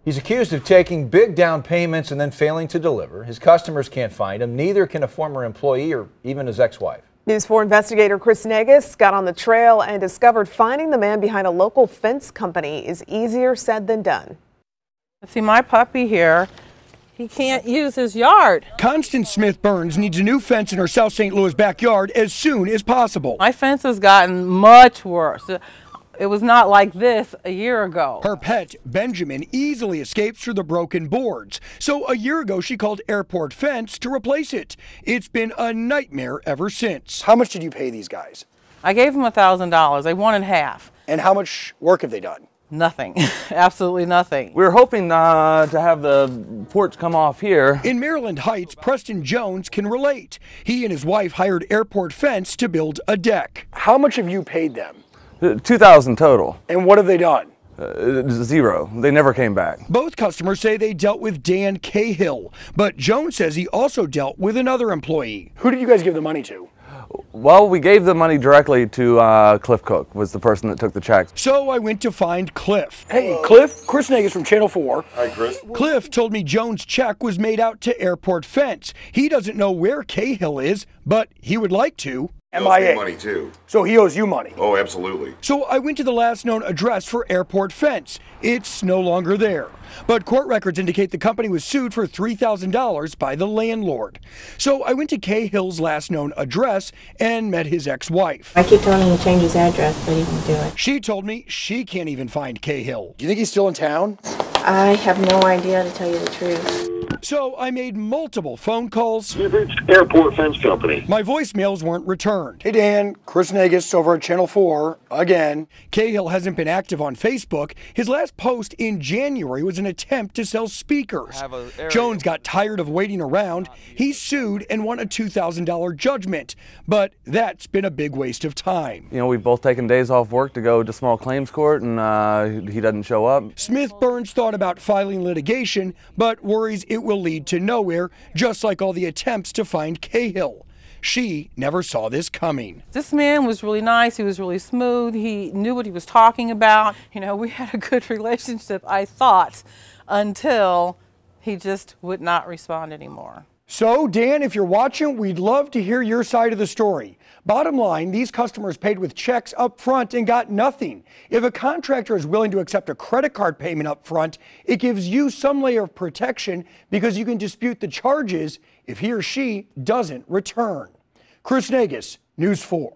He's accused of taking big down payments and then failing to deliver. His customers can't find him. Neither can a former employee or even his ex-wife. News 4 investigator Chris Negus got on the trail and discovered finding the man behind a local fence company is easier said than done. See my puppy here, he can't use his yard. Constance Smith Burns needs a new fence in her South St. Louis backyard as soon as possible. My fence has gotten much worse. It was not like this a year ago. Her pet, Benjamin, easily escapes through the broken boards. So a year ago, she called Airport Fence to replace it. It's been a nightmare ever since. How much did you pay these guys? I gave them $1,000. They wanted half. And how much work have they done? Nothing. Absolutely nothing. We were hoping to have the porch come off here. In Maryland Heights, Preston Jones can relate. He and his wife hired Airport Fence to build a deck. How much have you paid them? $2,000 total. And what have they done? Zero. They never came back. Both customers say they dealt with Dan Cahill, but Jones says he also dealt with another employee. Who did you guys give the money to? Well, we gave the money directly to Cliff Cook, was the person that took the check. So I went to find Cliff. Hey, Cliff, Chris Negus from Channel 4. Hi, Chris. Cliff told me Jones' check was made out to Airport Fence. He doesn't know where Cahill is, but he would like to. MIA. Money too. So he owes you money. Oh, absolutely. So I went to the last known address for Airport Fence. It's no longer there. But court records indicate the company was sued for $3,000 by the landlord. So I went to Cahill's last known address and met his ex-wife. I keep telling him to change his address, but he won't do it. She told me she can't even find Cahill. Do you think he's still in town? I have no idea, to tell you the truth. So I made multiple phone calls. You've reached Airport Fence Company. My voicemails weren't returned. Hey, Dan, Chris Negus over at Channel 4 again. Cahill hasn't been active on Facebook. His last post in January was an attempt to sell speakers. Jones got tired of waiting around. He sued and won a $2,000 judgment. But that's been a big waste of time. You know, we've both taken days off work to go to small claims court, and he doesn't show up. Smith Burns thought about filing litigation, but worries it will lead to nowhere, just like all the attempts to find Cahill. She never saw this coming. This man was really nice. He was really smooth. He knew what he was talking about. You know, we had a good relationship, I thought, until he just would not respond anymore. So, Dan, if you're watching, we'd love to hear your side of the story. Bottom line, these customers paid with checks up front and got nothing. If a contractor is willing to accept a credit card payment up front, it gives you some layer of protection because you can dispute the charges if he or she doesn't return. Chris Negus, News 4.